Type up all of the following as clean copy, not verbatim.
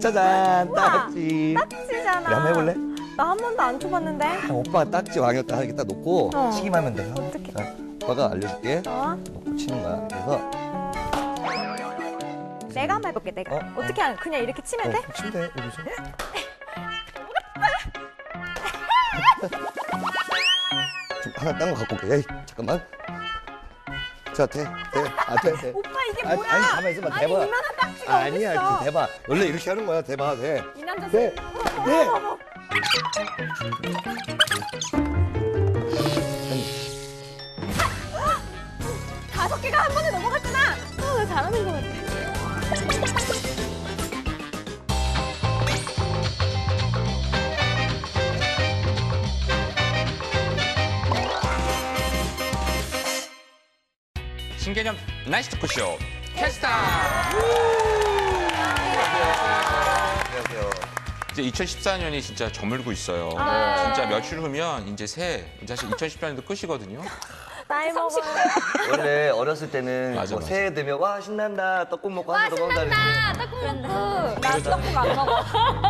짜잔, 딱지. 딱지잖아. 우리 한번 해볼래? 나 한 번도 안 쳐봤는데. 아, 오빠가 딱지 왕이었다 이렇게 딱 놓고 치기만 하면 돼. 어떻게? 자, 오빠가 알려줄게. 어? 놓고 치는 거야. 그래서 내가 한번 해볼게, 내가. 어떻게 하는? 그냥 이렇게 치면 돼? 치면 돼. 여기서. 좀 하나 딴 거 갖고 올게. 에이, 잠깐만. 자, 돼. 아, 돼. 오빠 이게 아니, 뭐야? 아니, 가만히 있어봐. 아니, 대봐. 이만한 딱지가 아니야, 어딨어? 이렇게 대봐. 원래 이렇게 하는 거야. 대봐, 돼. 이 남자 돼. 다섯 개가 한 번에 넘어갔잖아. 나 잘하는 것 같아. 신개념 나이스 토크쇼 캐스터. 안녕하세요. 이제 2014년이 진짜 저물고 있어요. 진짜 며칠 후면 이제 새해, 사실 2014년도 끝이거든요. 나이 먹어요. 원래 어렸을 때는 맞아, 뭐 맞아. 새해 되면 와 신난다 떡국 먹고 하나 더 먹는다 신난다. 떡국 먹고. 나 떡국 안 먹어.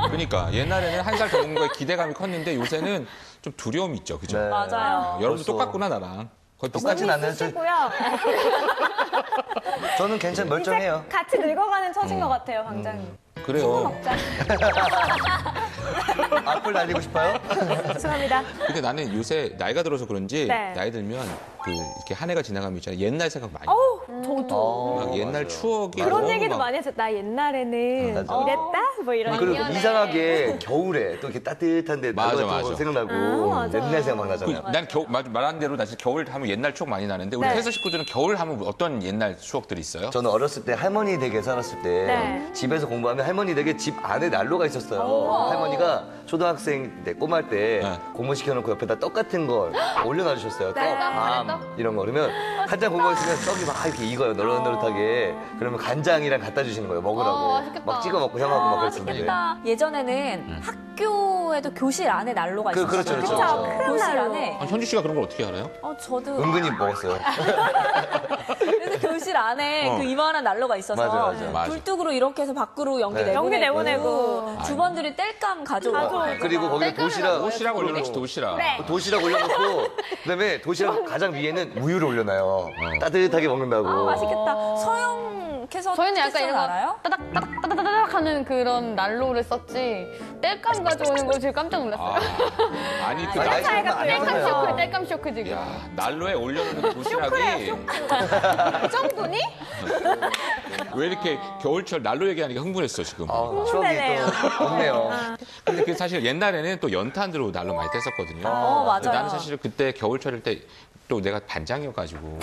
그러니까 옛날에는 한 살 더 먹는 거에 기대감이 컸는데 요새는 좀 두려움이 있죠, 그죠? 네. 맞아요. 여러분도 벌써. 똑같구나 나랑. 거의 똑같진 않아요. 쓰시고요. 저는 괜찮 멀쩡해요. 같이 늙어가는 처진 것 같아요, 광장님. 그래요. 악플 날리고 싶어요? 죄송합니다. 근데 나는 요새 나이가 들어서 그런지 네. 나이 들면 그 이렇게 한 해가 지나가면 있잖아요. 옛날 생각 많이. 저도. 막 옛날 맞아요. 추억이 그런 너무 얘기도 막- 많이 했어. 나 옛날에는 맞아. 이랬다? 뭐 이런 그리고 얘기. 이상하게 겨울에 또 이렇게 따뜻한데 맞아, 나도 맞아. 생각나고 맞아. 옛날 생각 막 나잖아요. 난 말한 대로 나 진짜 겨울 하면 옛날 추억 많이 나는데 우리 네. 회사 식구들은 겨울 하면 어떤 옛날 추억들이 있어요? 저는 어렸을 때 할머니 댁에 살았을 때 네. 집에서 공부하면 할머니 댁에 집 안에 난로가 있었어요. 할머니가 초등학생 때 꼬마일 때 네. 공부 시켜놓고 옆에다 떡 같은 걸 올려놔 주셨어요. 떡, 네. 밤 이런 거. 그러면 한잔 공부하고 있으면 떡이 막 이렇게 익어요. 노릇노릇하게. 그러면 간장이랑 갖다 주시는 거예요. 먹으라고. 맛있겠다. 막 찍어 먹고 형하고 막 그랬었는데. 예전에는 학교에도 교실 안에 난로가 있었어요. 그렇죠, 그렇죠. 그쵸, 큰 교실 난로. 안에. 아, 현주 씨가 그런 걸 어떻게 알아요? 저도 은근히 먹었어요. 그래서 교실 안에 그 이만한 난로가 있어서 맞아, 맞아. 굴뚝으로 이렇게 해서 밖으로 연기 네. 내보내고, 연기 내보내고. 주번들이 뗄감 가져오고 그리고 거기에 도시락. 도시락 올려놓지 도시락. 네. 도시락 올려놓고 그다음에 도시락 가장 위에는 우유를 올려놔요. 따뜻하게 먹는다고. 맛있겠다. 서영께서 저희는 약간 이런 거 알아요? 따닥따닥따닥 하는 그런 난로를 썼지 뗄감 가져오는 걸 제가 깜짝 놀랐어요. 아니 그 나이 차이가 날- 많이 뗄감 나잖아요. 쇼크, 뗄감 쇼크 지금. 야, 난로에 올려놓는 도시락이 그 정도니? 왜 이렇게 겨울철 난로 얘기하니까 흥분했어 지금. 추억이 흥분되네요. 또 없네요. 근데 그 사실 옛날에는 또 연탄으로 난로 많이 뗐었거든요. 맞아요. 근데 나는 사실 그때 겨울철일 때 또 내가 반장이어가지고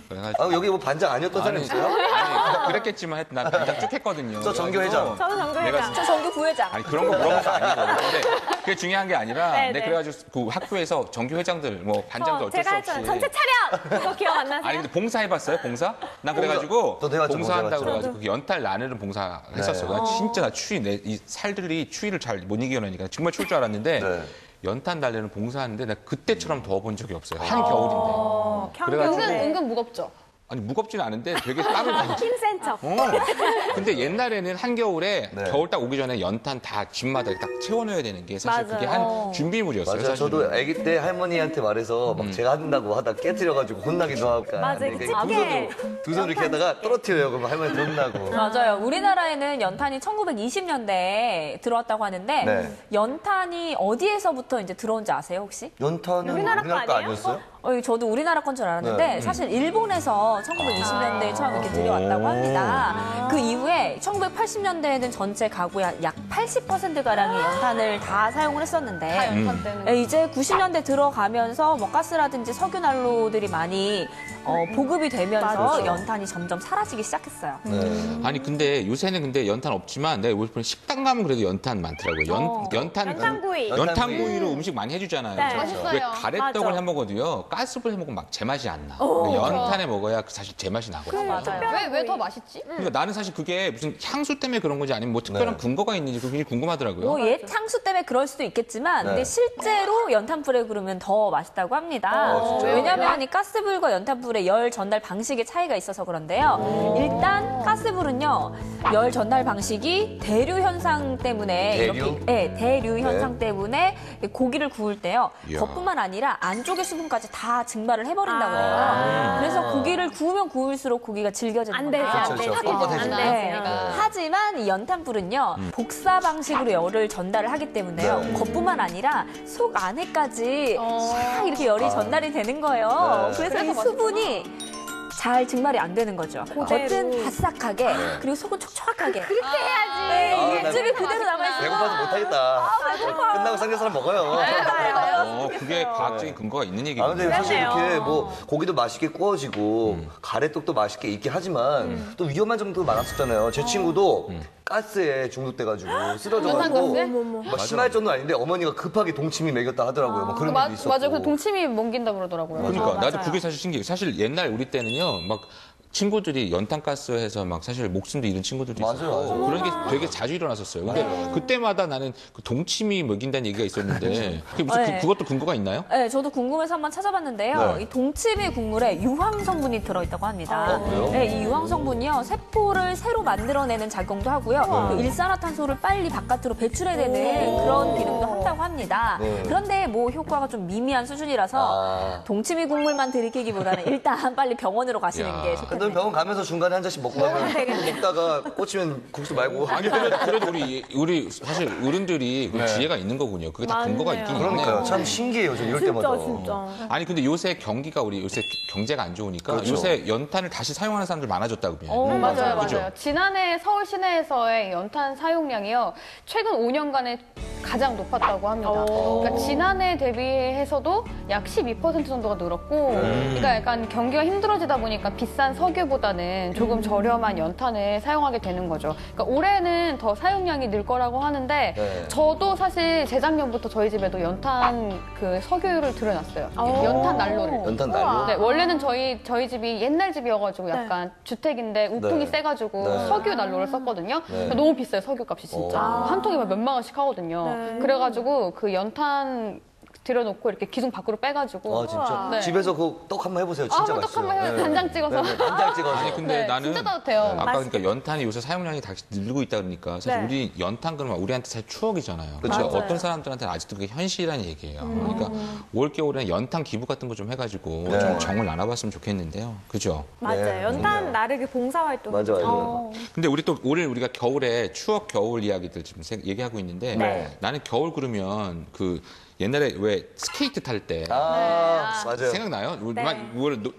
그래가지고 여기 뭐 반장 아니었던 사람 있어요? 아니, 그랬겠지만 하여튼 난 반장 쭉 했거든요. 저 정교회장. 저도 정글회장. 저 정규 부회장. 아니 그런 거 물어본 거 아니고 근데 그게 중요한 게 아니라 네, 내 네. 그래가지고 그 학교에서 정규 회장들 뭐 반장도 어쩔 수 제가 없이 했잖아요. 전체 차렷! 그거 기억 안 나세요? 아니 근데 봉사 해봤어요 봉사? 난 그래가지고 저도 해봤죠, 봉사한다고 봉사 그래가지고 그 연탄 나르는 봉사 했었어. 난 진짜 나 추위 이 살들이 추위를 잘 못 이겨내니까 정말 추울 줄 알았는데 네. 연탄 달래는 봉사하는데 나 그때처럼 더워본 적이 없어요. 한겨울인데. 그래가지고 은근 무겁죠? 아니 무겁지는 않은데 되게 땀을 많이 힘센 척. 근데 옛날에는 한겨울에 네. 겨울 딱 오기 전에 연탄 다 집마다 딱 채워넣어야 되는 게 사실 그게 한 준비물이었어요. 맞아요. 사실은. 저도 아기 때 할머니한테 말해서 막 제가 한다고 하다 깨트려가지고 혼나기도 하고. 맞아요. 그러니까 집게. 두 손으로 이렇게 하다가 떨어뜨려요. 그러면 할머니한테 혼나고. 맞아요. 우리나라에는 연탄이 1920년대에 들어왔다고 하는데 네. 연탄이 어디에서부터 이제 들어온지 아세요 혹시? 연탄은 우리나라 우리나라 거 거 아니에요? 아니었어요? 저도 우리나라 건 줄 알았는데 네. 사실 일본에서 1920년대에 처음 이렇게 들여왔다고 합니다. 그 이후에 1980년대에는 전체 가구의 약 80%가량의 연탄을 다 사용을 했었는데 연탄 때는. 이제 90년대 들어가면서 뭐 가스라든지 석유 난로들이 많이 보급이 되면서 그렇죠. 연탄이 점점 사라지기 시작했어요. 네. 아니 근데 요새는 근데 연탄 없지만 내가 요새 보면 식당 가면 그래도 연탄 많더라고요. 연탄 연탄구이. 연탄구이로 음식 많이 해주잖아요. 네. 저 맛있어요. 왜 가래떡을 맞아. 해 먹어도요. 가스불에 먹으면 막 제맛이 안 나. 연탄에 먹어야 사실 제맛이 나거든요. 맞아요. 왜 더 맛있지? 그러니까 나는 사실 그게 무슨 향수 때문에 그런 건지 아니면 뭐 특별한 네. 근거가 있는지 그게 굉장히 궁금하더라고요. 뭐 옛 향수 때문에 그럴 수도 있겠지만, 네. 근데 실제로 연탄불에 구우면 더 맛있다고 합니다. 진짜요? 왜냐하면 이 가스불과 연탄불의 열 전달 방식의 차이가 있어서 그런데요. 일단 가스불은요, 열 전달 방식이 대류 현상 때문에 대류? 대류 현상 때문에 고기를 구울 때요. 이야. 겉뿐만 아니라 안쪽의 수분까지 다 증발을 해버린다고 해요. 그래서 고기를 구우면 구울수록 고기가 질겨지는 안 되지, 겁니다. 안 그렇죠, 되지. 그렇죠. 뻣뻣해지죠. 네. 안 하지만 이 연탄불은요, 복사 방식으로 열을 전달을 하기 때문에요. 네. 겉뿐만 아니라 속 안에까지 쫙 이렇게 열이 전달이 되는 거예요. 네. 그래서 이 수분이 잘 증발이 안 되는 거죠. 겉은 바삭하게, 그리고 속은 촉촉하게. 그렇게 해야지. 아, 육즙이 나 그대로 남아있어요. 배고파서 못하겠다. 끝나고 삼겹살 먹어요. 그게 과학적인 근거가 있는 아, 얘기거든요. 근데 사실 이렇게 뭐 고기도 맛있게 구워지고 가래떡도 맛있게 익긴 하지만 또 위험한 점도 많았었잖아요. 제 친구도 가스에 중독돼가지고 쓰러져가지고 연탄가스에? 막 심할 정도는 아닌데 어머니가 급하게 동치미 먹였다 하더라고요. 뭐 그런 일도 있었고. 맞아요. 그 동치미 먹인다 그러더라고요. 그러니까 나도 맞아요. 그게 사실 신기해요. 사실 옛날 우리 때는요, 막 친구들이 연탄가스 해서 막 사실 목숨도 잃은 친구들도 맞아요, 있었고 맞아요. 그런 게 되게 자주 일어났었어요. 근데 그때마다 나는 그 동치미 먹인다는 얘기가 있었는데 그게 무슨 네. 그것도 근거가 있나요? 네, 저도 궁금해서 한번 찾아봤는데요. 네. 이 동치미 국물에 유황 성분이 들어있다고 합니다. 그래요? 네, 이 유황 성분이요, 세포를 새로 만들어내는 작용도 하고요, 또 일산화탄소를 빨리 바깥으로 배출해내는 그런 기능도 한다고 합니다. 네. 그런데 뭐 효과가 좀 미미한 수준이라서 아. 동치미 국물만 들이키기보다는 일단 빨리 병원으로 가시는 야. 게 그럼 좋겠네요. 병원 가면서 중간에 한 잔씩 먹고 가면 먹다가 꽂히면 국수 말고. 아니 그래도 우리 사실 어른들이 그 네. 지혜가 있는 거군요. 그게 다 근거가 있긴 그러니까요. 있네요. 참 신기해요. 저 이럴 때마다. 아니 근데 요새 경기가 우리 요새 경제가 안 좋으니까 그렇죠. 요새 연탄을 다시 사용하는 사람들 많아졌다고요. 맞아요, 그죠? 맞아요. 지난해 서울 시내에서의 연탄 사용량이요, 최근 5년간에 가장 높았다고 합니다. 그러니까 지난해 대비해서도 약 12% 정도가 늘었고, 그러니까 약간 경기가 힘들어지다 보니까 비싼 석유보다는 조금 저렴한 연탄을 사용하게 되는 거죠. 그러니까 올해는 더 사용량이 늘 거라고 하는데, 네. 저도 사실 재작년부터 저희 집에도 연탄 그 석유를 들여놨어요. 연탄 난로를. 연탄 날로. 네, 원래는 저희 집이 옛날 집이어가지고 약간 주택인데 우풍이 네. 세가지고 네. 석유 난로를 썼거든요. 그러니까 너무 비싸요, 석유값이 진짜. 한 통에 막 몇만 원씩 하거든요. 그래가지고 그 연탄 들여놓고 이렇게 기둥 밖으로 빼가지고. 아, 진짜? 네. 집에서 그 떡 한번 해보세요. 진짜 떡 맛있어요. 한번 해요. 간장 찍어서. 네, 간장 찍어서. 아니 근데 네, 나는 진짜 따뜻해요. 아까 그러니까 연탄이 요새 사용량이 다시 늘고 있다 그러니까 사실 우리 연탄 그러면 우리한테 사실 추억이잖아요. 그렇죠. 근데 어떤 사람들한테는 아직도 그게 현실이라는 얘기예요. 그러니까 올 겨울에는 연탄 기부 같은 거 좀 해가지고 네. 좀 정을 나눠봤으면 좋겠는데요. 그죠? 맞아요. 네, 연탄 나르기 봉사활동. 맞아, 맞아. 근데 우리 또 올해 우리가 겨울에 추억 겨울 이야기들 지금 얘기하고 있는데 네. 나는 겨울 그러면 그 옛날에 왜 스케이트 탈 때 맞아요. 생각나요? 네.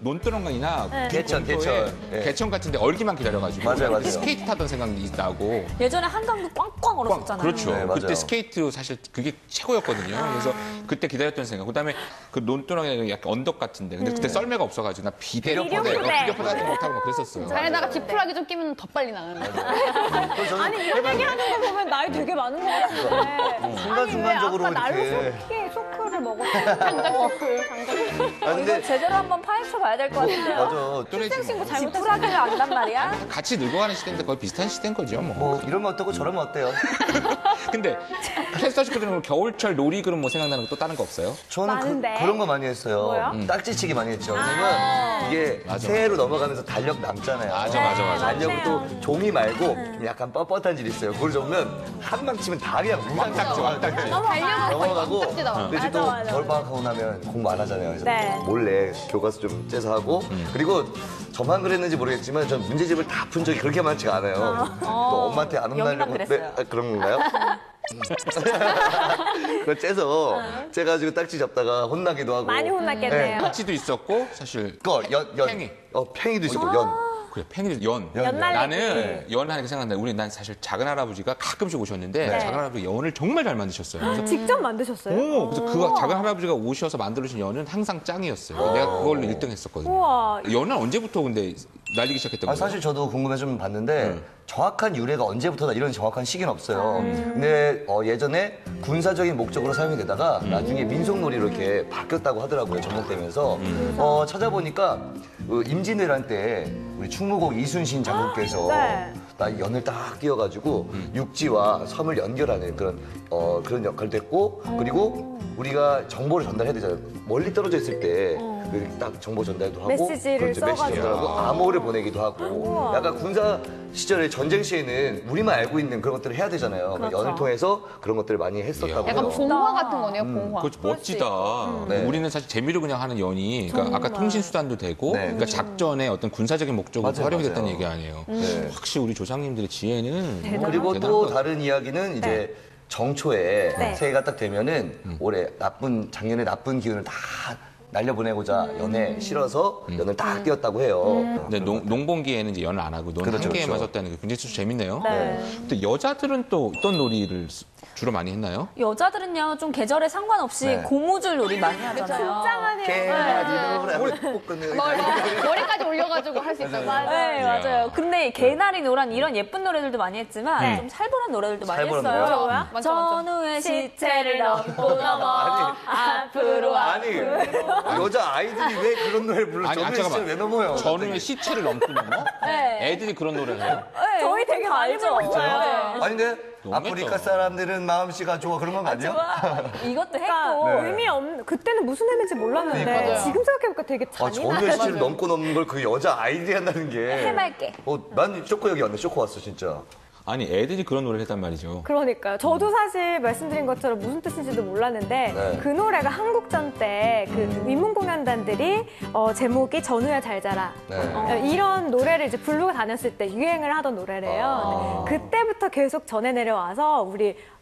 논두렁강이나 개천, 개천. 예. 개천 같은데 얼기만 기다려가지고 맞아요, 맞아요. 스케이트 타던 생각이 나고 예전에 한강도 꽝꽝 얼었었잖아요. 그렇죠. 네, 맞아요. 그때 스케이트 사실 그게 최고였거든요. 그래서 그때 기다렸던 생각. 그다음에 그 논두렁에 약간 언덕 같은데 근데 그때 썰매가 없어가지고 나 비대포대 같은 거 타고 막 그랬었어요. 자에다가 지푸라기 좀 끼면 더 빨리 나가는 거예요. 아니 이런 얘기 하는 거 보면 나이 되게 많은 것 같은데. 순간순간적으로 아니, 왜 아까 날로 이렇게. 쇼크를 먹었어. 장작 쇼크. 아, 이거 근데 제대로 한번 파헤쳐 봐야 될 것 같은데요. 맞아. 또래지 뭐. 지푸라기를 안단 말이야? 같이 늙어가는 시대인데 거의 비슷한 시대인 거죠. 뭐. 뭐 이러면 어떻고 저러면 어때요? 근데 캐스터 식구들은 겨울철 놀이 그럼 뭐 생각나는 거 또 다른 거 없어요? 저는 많은데. 그런 거 많이 했어요. 뭐요? 딱지치기 많이 했죠. 왜냐면 이게 맞아, 새해로 넘어가면서 달력 남잖아요. 맞아. 달력은 또 종이 말고 약간 뻣뻣한 질 있어요. 그걸 접으면 한 방 치면 다 그냥 우상딱지, 왕딱지. 달력은 거의 넘어가고. 깜짝지 나와. 근데 이제 또 맞아. 겨울방학하고 나면 공부 안 하잖아요. 그래서 네. 몰래 교과서 좀 째서 하고 그리고 저만 그랬는지 모르겠지만 전 문제집을 다 푼 적이 그렇게 많지가 않아요. 또 엄마한테 안 여기만 혼나려고 그랬어요. 그런 건가요? 그걸 째가지고 딱지 잡다가 혼나기도 하고. 많이 혼났겠네요. 딱지도 있었고 사실 그거 연. 팽이. 팽이도 있었고 연. 그래 팽이도 연. 연날리기. 나는 연 하니까 생각나. 난 사실 작은 할아버지가 가끔씩 오셨는데 네. 작은 할아버지 연을 정말 잘 만드셨어요. 그래서 직접 만드셨어요? 그래서 그 작은 할아버지가 오셔서 만들어주신 연은 항상 짱이었어요. 내가 그걸로 1등 했었거든요. 우와. 연은 언제부터 근데 날리기 시작했던 거예요? 사실 저도 궁금해서 좀 봤는데 정확한 유래가 언제부터다 이런 정확한 시기는 없어요. 근데 예전에 군사적인 목적으로 사용이 되다가 나중에 민속놀이로 이렇게 바뀌었다고 하더라고요. 접목되면서 찾아보니까 임진왜란 때 우리 충무공 이순신 장군께서 네. 딱 연을 딱 띄워가지고 육지와 섬을 연결하는 그런 역할도 했고 그리고 우리가 정보를 전달해야 되잖아요. 멀리 떨어져 있을 때 딱 정보 전달도 하고 메시지를 그렇죠. 메시지 써가지고. 전달하고 암호를 보내기도 하고 약간 군사 시절에 전쟁 시에는 우리만 알고 있는 그런 것들을 해야 되잖아요. 그러니까 연을 통해서 그런 것들을 많이 했었다고 약간 해요. 봉화 같은 거네요, 봉화. 그거 멋지다. 네. 우리는 사실 재미로 그냥 하는 연이, 그러니까 아까 통신 수단도 되고, 네. 그러니까 작전의 어떤 군사적인 목적으로 맞아요, 활용이 맞아요. 됐다는 얘기 아니에요. 네. 확실히 우리 조상님들의 지혜는 그리고 대단한 또 것 같아요. 다른 이야기는 이제 정초에 네. 새해가 딱 되면은 올해 작년에 나쁜 기운을 다 날려보내고자 연에 실어서 연을 딱 띄웠다고 해요. 근데 농번기에는 이제 연을 안 하고 논 그렇죠, 한 개에만 그렇죠. 썼다는 게 굉장히 좀 재밌네요. 네. 근데 여자들은 또 어떤 놀이를 주로 많이 했나요? 여자들은요, 좀 계절에 상관없이 네. 고무줄 놀이 많이 하잖아요. 짱하네요. 개나리를 꽂는 머리까지 올려가지고 할 수 있다고. 네, 맞아요. 근데 개나리 노란 이런 예쁜 노래들도 많이 했지만 좀 살벌한 노래들도 많이 살벌한 했어요. 노래요? 뭐야? 맞죠, 맞죠. 전후의 시체를 넘고 넘어 앞으로 아니 여자 아이들이 왜 그런 노래를 불러? 아니, 저는 잠깐만. 진짜 왜 넘어요? 전후의 시체를 넘고 넘어? 네. 애들이 그런 노래를 해요? 네, 저희 되게 다 많이 알죠. 불렀어요. 아니 근데 너무했다. 아프리카 사람들은 마음씨가 좋아 그런 건 아니야? 이것도 그러니까 했고. 네. 의미 없는 그때는 무슨 의미인지 몰랐는데 그러니까요. 지금 생각해보니까 되게 전혀 잔인하다. 시를 넘고 넘는 걸 그 여자 아이들이 한다는 게 해맑게. 난 쇼크 여기 왔네. 쇼크 왔어 진짜. 아니, 애들이 그런 노래를 했단 말이죠. 그러니까요. 저도 사실 말씀드린 것처럼 무슨 뜻인지도 몰랐는데 네. 그 노래가 한국전 때 그 위문공연단들이 제목이 전우야 잘 자라 네. 이런 노래를 이제 부르고 다녔을 때 유행을 하던 노래래요. 네. 그때부터 계속 전해 내려와서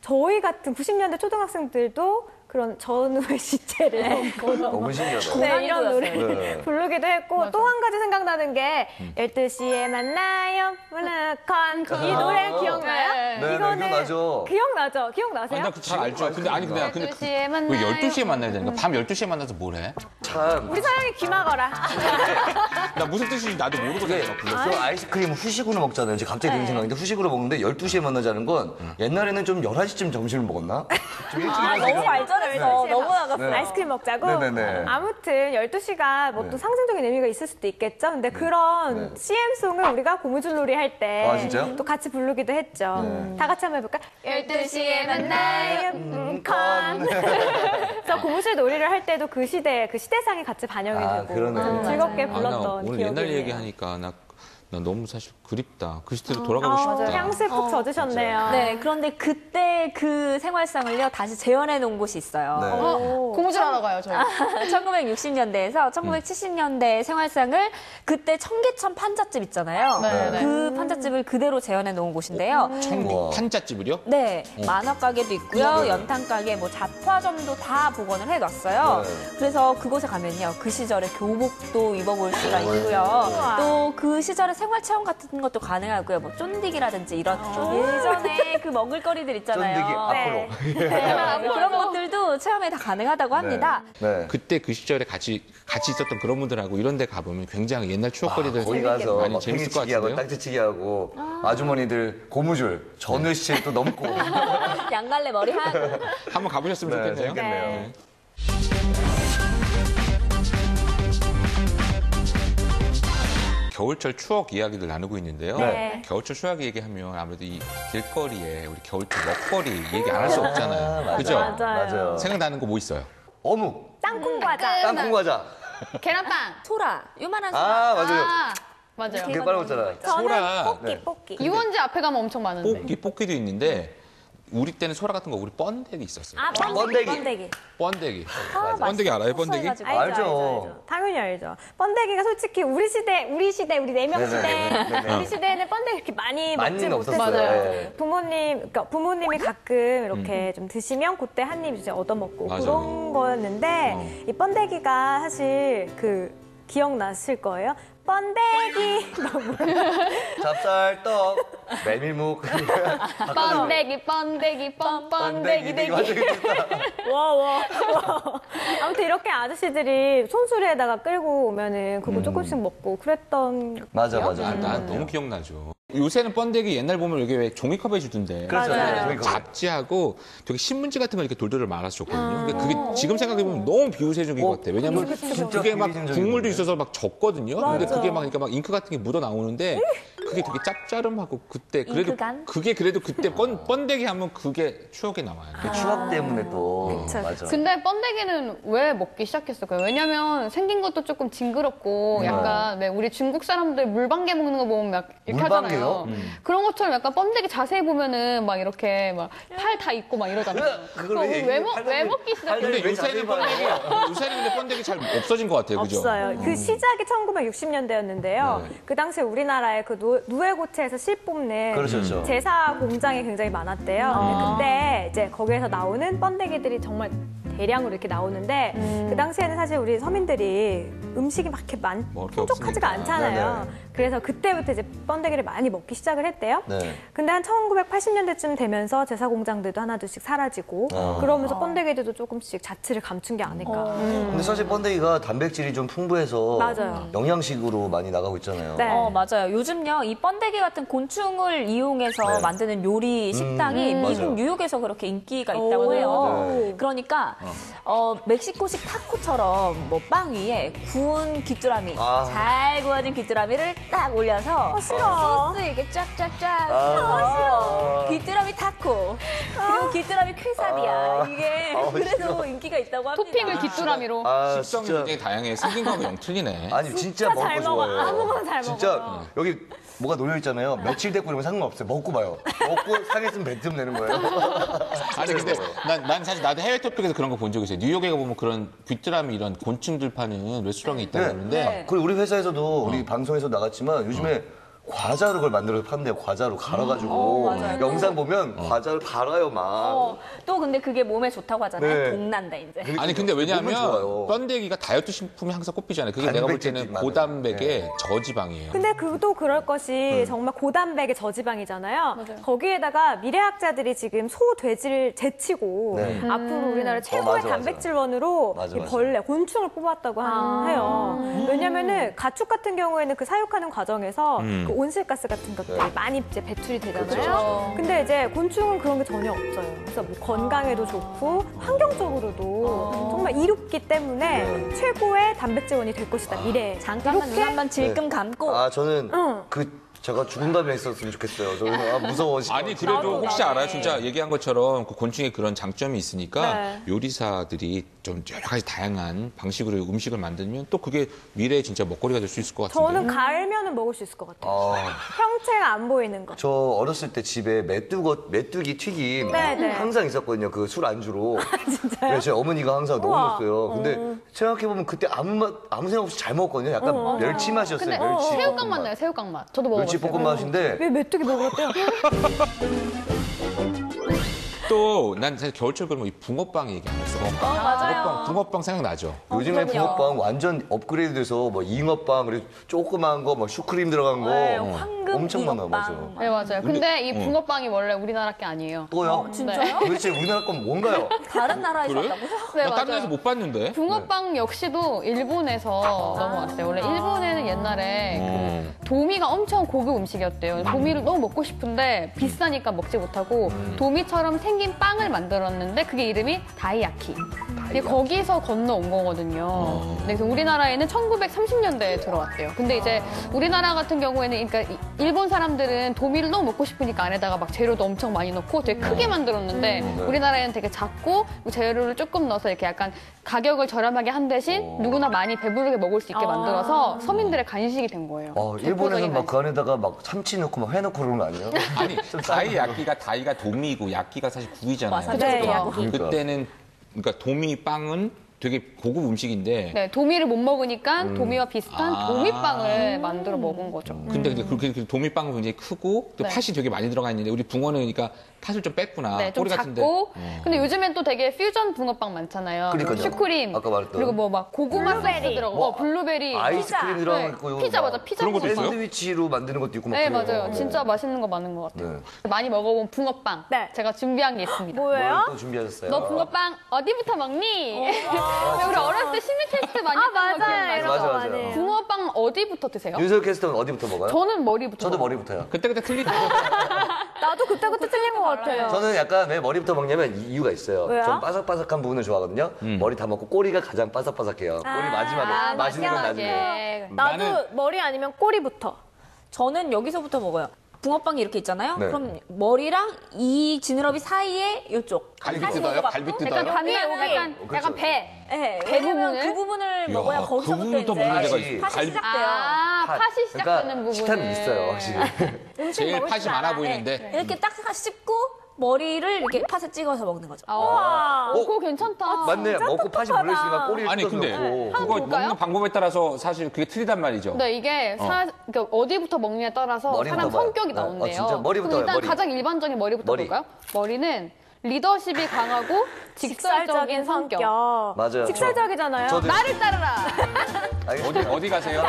저희 같은 90년대 초등학생들도 그런 전우의 시체를 넘고 너무 신기하다. 네, 이런 노래를 네. 부르기도 했고 또 한 가지 생각나는 게 12시에 만나요 문화컨 이 노래 기억나요? 네, 기억나죠. 기억나죠? 아니, 기억나세요? 나 그거 잘 알죠. 근데 아니, 근데 12시에 만나요. 왜 12시에 만나야 되는가? 밤 12시에 만나서 뭘 해? 참. 우리 사랑이 귀마거라. 나 무슨 뜻인지 나도 모르거든요. 그 아이스크림 후식으로 먹잖아요. 지금 갑자기 드는 생각인데 후식으로 먹는데 12시에 만나자는 건 옛날에는 좀 11시쯤 점심을 먹었나? 좀 일찍 일어나서 너무 발전했어. 너무 나갔어. 네. 아이스크림 먹자고? 네네네. 아무튼 12시가 뭐 또 네. 상징적인 의미가 있을 수도 있겠죠. 근데 그런 CM송을 우리가 고무줄놀이 할 때 아, 진짜요? 또 같이 부르기도 했죠. 다 같이 한번 해볼까? 12시에 만나요. 컨. 그래서 고무줄 놀이를 할 때도 그 시대상이 같이 반영이 아, 되고 그러네. 즐겁게 아, 나 불렀던 오늘 기억이 옛날 있네요. 얘기하니까 나 너무 사실 그립다. 그 시대로 돌아가고 싶다. 향수에 푹 젖으셨네요. 네, 그런데 그때 그 생활상을요, 다시 재현해 놓은 곳이 있어요. 네. 고무줄 하러 가요, 저희. 1960년대에서 1970년대 생활상을 그때 청계천 판잣집 있잖아요. 네, 네. 그 판잣집을 그대로 재현해 놓은 곳인데요. 천국 판잣집을요? 네, 만화 가게도 있고요, 연탄 가게, 뭐 잡화점도 다 복원을 해놨어요. 네. 그래서 그곳에 가면요, 그 시절의 교복도 입어볼 수가 있고요. 또 그 시절의 생활 체험 같은 것도 가능하고요. 뭐 쫀디기라든지 이런 예전에 그 먹을거리들 있잖아요. 쫀디기 앞으로. 네, 그런 것들도 체험이 다 가능하다고 합니다. 네. 그때 그 시절에 같이 있었던 그런 분들하고 이런 데 가보면 굉장히 옛날 추억거리들 거기 가서 많이 막 재밌을 것 팽이치기하고 같은데요. 딱지치기 하고 아주머니들 고무줄 전회 시에 또 넘고. 양갈래 머리 하고. 한번 가보셨으면 네, 좋겠네요. 재밌겠네요. 네. 겨울철 추억 이야기를 나누고 있는데요. 네. 겨울철 추억 얘기하면 아무래도 이 길거리에 우리 겨울철 먹거리 얘기 안 할 수 없잖아요. 그죠? 맞아요. 생각나는 거 뭐 있어요? 어묵, 땅콩 과자. 땅콩 과자. 계란빵. 소라, 요만한 소라. 아 맞아요. 아, 맞아요. 그게 빨아먹잖아. 저는 소라. 뽑기, 네. 뽑기. 유원지 앞에 가면 엄청 많은데. 뽑기도 있는데 우리 때는 소라 같은 거 우리 번데기 있었어요. 아, 번데기. 번데기. 번데기. 번데기 알아요? 번데기? 소스해가지고. 알죠. 당연히 알죠. 번데기가 솔직히 우리 우리 4명 시대, 네네네. 우리 시대에는 번데기 이렇게 많이 먹지 많이는 못했어요. 없었어요. 네. 그러니까 부모님이 가끔 이렇게 좀 드시면 그때 한 입 이제 얻어먹고 맞아. 그런 거였는데 이 번데기가 사실 그 기억나실 거예요. 번데기. 찹쌀떡, 메밀묵. 번데기, 번데기, 대기. 완전 비슷하다. 와. 아무튼 이렇게 아저씨들이 손수레에다가 끌고 오면은 그거 조금씩 먹고 그랬던. 맞아. 난 너무 기억나죠. 요새는 번데기 옛날 보면 여기 왜 종이컵에 주던데. 그렇죠. 맞아요. 종이컵에. 잡지하고 되게 신문지 같은 걸 이렇게 돌돌을 말아서 줬거든요. 근데 그게 지금 생각해보면 너무 비효율적인 것 같아요. 왜냐면 진짜 그게 막 비효율적인 국물도 건데. 있어서 막 적거든요. 근데 맞아. 그게 막, 그러니까 막 잉크 같은 게 묻어 나오는데 그게 되게 짭짤함하고 그때 그래도 잉크감? 그게 그래도 그때 번데기 하면 그게 추억에 남아요. 그 추억 때문에 또. 그쵸. 맞아. 근데 번데기는 왜 먹기 시작했을까요? 왜냐면 생긴 것도 조금 징그럽고 약간 왜 우리 중국 사람들 물방개 먹는 거 보면 막 이렇게 물방개요? 하잖아요. 그런 것처럼 약간 번데기 자세히 보면은 막 이렇게 막 팔 다 있고 막 이러잖아요. 그걸 그거 왜 왜 먹기 시작했어요? 근데 왜 요새는 자세히 봐요? 요새는 근데 번데기 잘 없어진 것 같아요. 그죠? 없어요. 그 시작이 1960년대였는데요. 네. 그 당시에 우리나라에 그 누에고체에서 실 뽑는 그렇죠. 제사 공장이 굉장히 많았대요. 근데 그때 이제 거기에서 나오는 번데기들이 정말 대량으로 이렇게 나오는데 그 당시에는 사실 우리 서민들이 음식이 막 이렇게 뭐 이렇게 풍족하지가 없으니까. 않잖아요. 네네. 그래서 그때부터 이제 번데기를 많이 먹기 시작을 했대요. 네. 근데 한 1980년대쯤 되면서 제사 공장들도 하나둘씩 사라지고 그러면서 번데기들도 조금씩 자취를 감춘 게 아닐까. 근데 사실 번데기가 단백질이 좀 풍부해서 맞아요. 영양식으로 많이 나가고 있잖아요. 네. 맞아요. 요즘요, 이 번데기 같은 곤충을 이용해서 네. 만드는 요리 식당이 미국 맞아요. 뉴욕에서 그렇게 인기가 있다고 오. 해요. 네. 그러니까 멕시코식 타코처럼 뭐 빵 위에 구운 귀뚜라미, 아. 잘 구워진 귀뚜라미를 딱 올려서 싫어. 소스 이렇게 쫙쫙쫙 아. 귀뚜라미 타코 그리고 귀뚜라미 퀘사디야 이게 그래도 인기가 있다고 합니다. 토핑을 귀뚜라미로. 아, 식성이 진짜. 굉장히 다양해. 생긴 거하고 영 틀리네. 아니, 진짜 먹을 잘 거 먹어. 좋아해요. 아무거나 잘 진짜 먹어요. 여기 뭐가 놓여 있잖아요. 며칠 됐고 이러면 상관없어요. 먹고 봐요. 먹고 상했으면 뱉으면 되는 거예요. 아니 근데 난 사실 나도 해외 토픽에서 그런 거 본 적이 있어요. 뉴욕에 가보면 그런 귀뚜라미 이런 곤충들 파는 레스토랑이 있다고 그러는데 네. 그리고 우리 회사에서도 우리 방송에서 나갔지만 요즘에 과자로 그걸 만들어서 판대요. 과자로 갈아가지고 맞아요. 영상 보면 과자를 갈아요 막. 또 근데 그게 몸에 좋다고 하잖아요. 네. 동난다 이제. 아니 근데 몸은 왜냐하면 좋아요. 번데기가 다이어트 식품이 항상 꼽히잖아요. 그게 내가 볼 때는 단백질이 고단백의 많아요. 저지방이에요. 근데 그도 그럴 것이 정말 고단백의 저지방이잖아요. 거기에다가 미래학자들이 지금 소, 돼지를 제치고 네. 앞으로 우리나라 최고의 맞아, 맞아. 단백질원으로 맞아, 이 맞아. 벌레, 곤충을 뽑았다고 해요. 왜냐면은 가축 같은 경우에는 그 사육하는 과정에서 그 온실가스 같은 것들이 네. 많이 이제 배출이 되잖아요. 그렇죠. 근데 이제 곤충은 그런 게 전혀 없어요. 그래서 뭐 건강에도 좋고 환경적으로도 정말 이롭기 때문에 네. 최고의 단백질원이 될 것이다, 미래에. 잠깐만 눈 한번 질끔 감고 아, 저는 응. 제가 죽은 다음에 있었으면 좋겠어요. 저는 무서워. 아니 그래도 혹시 알아요? 진짜 얘기한 것처럼 그 곤충의 그런 장점이 있으니까 네. 요리사들이 좀 여러 가지 다양한 방식으로 음식을 만들면 또 그게 미래에 진짜 먹거리가 될 수 있을 것 같은데. 저는 갈면은 먹을 수 있을 것 같아요. 아, 형체가 안 보이는 거. 저 어렸을 때 집에 메뚜기 튀김 네. 항상 있었거든요. 그 술 안주로. 진짜요? 제 어머니가 항상 넣어놨어요. 근데 생각해보면 그때 아무 생각 없이 잘 먹었거든요. 약간 멸치 맛이었어요. 근데 멸치 새우깡 볶음 맛 나요, 새우깡 맛. 저도 먹어봤어요. 멸치 볶음 맛인데 왜 메뚜기 먹으랬대요? 또 난 사실 겨울철 그러면 이 붕어빵 얘기 안 했어. 맞아요. 붕어빵 생각나죠? 요즘에 그럼요. 붕어빵 완전 업그레이드돼서 뭐 잉어빵 그리고 조그만 거 뭐 슈크림 들어간 거 네, 황금 엄청 많아 잉어빵. 맞아. 네, 맞아요. 근데 이 붕어빵이 원래 우리나라 게 아니에요. 또요? 진짜요? 도대체 우리나라 건 뭔가요? 다른 나라에서 그래? 왔다고요? 네, 나 다른 맞아요. 데서 못 봤는데. 붕어빵 역시도 일본에서 넘어왔어요. 원래 일본에는 옛날에 그 도미가 엄청 고급 음식이었대요. 도미를 너무 먹고 싶은데 비싸니까 먹지 못하고 도미처럼 생긴 빵을 만들었는데 그게 이름이 다이야키. 근데 거기서 건너온 거거든요. 네, 그래서 우리나라에는 1930년대에 들어왔대요. 근데 이제 우리나라 같은 경우에는 그러니까 일본 사람들은 도미를 너무 먹고 싶으니까 안에다가 막 재료도 엄청 많이 넣고 되게 크게 만들었는데 우리나라에는 되게 작고 재료를 조금 넣어서 이렇게 약간 가격을 저렴하게 한 대신 누구나 많이 배부르게 먹을 수 있게 만들어서 서민들의 간식이 된 거예요. 일본에는 대표적인 막 간식. 그 안에다가 막 참치 넣고 막 회 넣고 그러는 거 아니에요? 아니 다이 야끼가 다이가 도미고 야끼가 사실 구이잖아요. 맞아요. 네, 야끼. 그때는 그러니까 도미 빵은 되게 고급 음식인데 네, 도미를 못 먹으니까 도미와 비슷한 도미빵을 만들어 먹은 거죠. 근데 그렇게 도미빵은 굉장히 크고 또 네. 팥이 되게 많이 들어가 있는데 우리 붕어는 그러니까 팥을 좀 뺐구나. 네, 좀 꼬리 같은데. 작고. 근데 요즘엔 또 되게 퓨전 붕어빵 많잖아요. 그러니까요. 슈크림. 아까 말했던. 그리고 뭐 막 고구마 소스 들어가고 블루베리. 아이스크림 들어간 네, 거 있고 피자 막 맞아. 피자 그런 것도 소스. 있어요? 샌드위치로 만드는 것도 있고 막 네, 그래요. 맞아요. 진짜 맛있는 거 많은 것 같아요. 네. 많이 먹어본 붕어빵. 네. 제가 준비한 게 있습니다. 뭐예요? 뭘 또 준비하셨어요? 너 붕어빵 어디부터 먹니? 우리 어렸을 때 심리 테스트 많이 했던 거 맞아요. 기억나요? 이런 거 맞아요, 많이 맞아요. 해요. 붕어빵 어디부터 드세요? 윤석 캐스터는 어디부터 먹어요? 저는 머리부터. 저도 먹어요. 머리부터요. 그때그때 틀리죠. 나도 그때그때 틀린 것 같아요. 저는 약간 왜 머리부터 먹냐면 이유가 있어요. 왜요? 전 바삭바삭한 부분을 좋아하거든요. 머리 다 먹고 꼬리가 가장 바삭바삭해요. 꼬리 마지막에. 맛있는 건 나중에. 마지막에. 나도 나는- 머리 아니면 꼬리부터. 저는 여기서부터 먹어요. 붕어빵이 이렇게 있잖아요. 네. 그럼 머리랑 이 지느러미 사이에 이쪽. 갈비 사실 뜯어요? 먹어봤고. 갈비 약간 뜯어요? 간나 여기. 약간 그렇죠. 배. 네, 배 왜냐면 부분을? 그 부분을 이야, 먹어야 그 거기서부터 부분부터 먹는 데가 이제 있어요. 팥이 갈비- 시작돼요. 아, 팥이 시작되는 그러니까 부분을. 식탐이 있어요, 확실히. 제일 팥이 많아 보이는데. 이렇게 딱 씹고 머리를 이렇게 팥에 찍어서 먹는 거죠. 아, 그거 괜찮다. 맞네. 먹고 팥이 물려있으니까 꼬리를 아니 뜯어서 근데 넣고. 그거 볼까요? 먹는 방법에 따라서 사실 그게 틀리단 말이죠. 네, 이게 그러니까 어디부터 먹느냐에 따라서 머리부터 사람 봐요. 성격이 네. 나온대요. 진짜 머리부터 그럼 일단 머리. 가장 일반적인 머리부터 머리. 볼까요? 머리는 리더십이 강하고 직설적인 성격. 맞아요. 직설적이잖아요. 저도- 나를 따르라. 알겠습니다. 어디 가세요?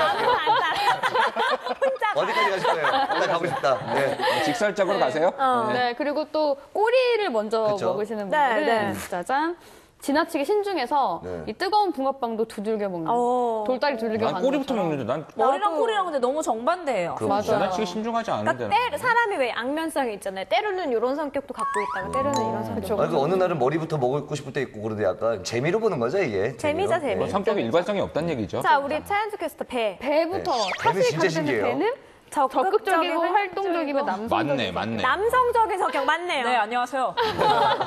어디까지 가실 거예요? 나 가고 싶다. 네. 직설적으로 가세요? 네, 그리고 또 꼬리를 먼저 그쵸. 먹으시는 네, 분들은 네. 짜잔. 지나치게 신중해서 네. 이 뜨거운 붕어빵도 두들겨 먹는. 어. 돌다리 두들겨 난 가는 꼬리부터 것처럼. 먹는데 난 머리랑 꼬리랑 근데 너무 정반대예요. 그럼 맞아요. 지나치게 신중하지 않은데. 그러니까 사람이 왜 악면성이 있잖아요. 때로는 이런 성격도 갖고 있다가 때로는 이런 성격. 그쵸. 아니, 그 어느 날은 머리부터 먹고 싶을 때 있고 그런데 약간 재미로 보는 거죠, 이게? 재미죠, 재미. 네. 성격이 일관성이 없다는 얘기죠. 자, 우리 차현주 캐스터 배. 배부터 네. 배는 팥이 진짜 가득한 신기해요. 배는 적극적이고 활동적이고 남성적이고. 맞네. 남성적인 성격 맞네요. 네, 안녕하세요.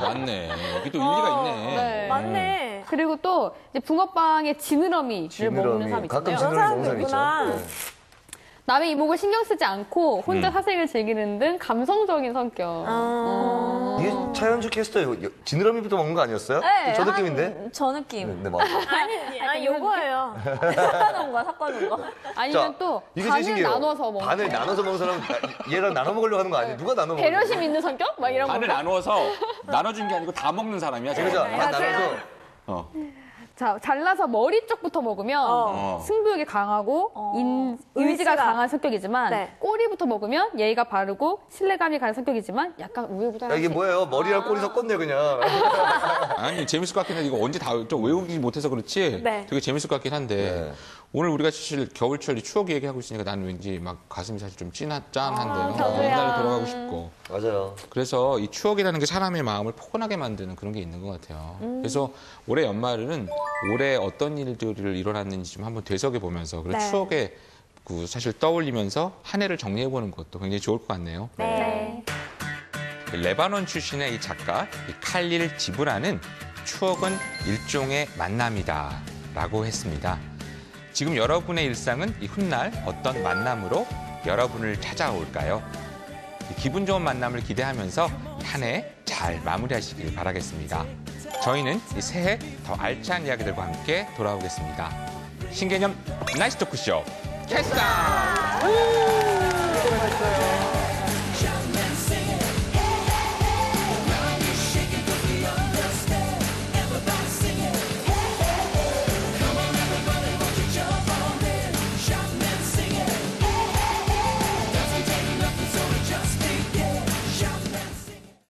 맞네. 이게 또 일리가 있네. 네. 맞네. 그리고 또 이제 붕어빵의 지느러미를 먹는 사람이 가끔 있잖아요. 지느러미 먹는 사람 사람도 있죠. 있구나. 네. 남의 이목을 신경 쓰지 않고 혼자 사색을 즐기는 등 감성적인 성격. 이게 차현주 캐스터 지느러미부터 먹는 거 아니었어요? 네, 저 느낌인데? 저 느낌. 네, 맞아요. 아니, 요거예요. 섞어놓은 거. 아니면 자, 또 이게 제일 반을 신기해요. 나눠서 먹는 반을 성격. 나눠서 먹는 사람 얘랑 나눠 먹으려고 하는 거 아니에요? 누가 나눠 먹는 배려심 있는 성격? 막 이런 거. 반을 나눠서 나눠준 게 아니고 다 먹는 사람이야. 저거. 그죠? 반 나눠서 어. 자, 잘라서 머리 쪽부터 먹으면 어. 승부욕이 강하고 의지가 의지가. 강한 성격이지만 네. 꼬리부터 먹으면 예의가 바르고 신뢰감이 가는 성격이지만 약간 야, 우유부단한. 이게 뭐예요? 머리랑 꼬리 섞었네 그냥. 아니 재밌을 것 같긴 한데 이거 언제 다 좀 외우기 못해서 그렇지 네. 되게 재밌을 것 같긴 한데 네. 오늘 우리가 사실 겨울철 추억 얘기하고 있으니까 나는 왠지 막 가슴이 사실 좀 짠한데요. 저도요. 옛날로 돌아가고 싶고 맞아요. 그래서 이 추억이라는 게 사람의 마음을 포근하게 만드는 그런 게 있는 것 같아요. 그래서 올해 연말은 올해 어떤 일들이 일어났는지 좀 한번 되새겨 보면서 그리고 네. 추억에 그 사실 떠올리면서 한 해를 정리해 보는 것도 굉장히 좋을 것 같네요. 네. 레바논 출신의 이 작가 이 칼릴 지브라는 추억은 일종의 만남이다라고 했습니다. 지금 여러분의 일상은 이 훗날 어떤 만남으로 여러분을 찾아올까요? 이 기분 좋은 만남을 기대하면서 한 해 잘 마무리하시길 바라겠습니다. 저희는 이 새해 더 알찬 이야기들과 함께 돌아오겠습니다. 신개념 나이스 토크쇼 캐스터!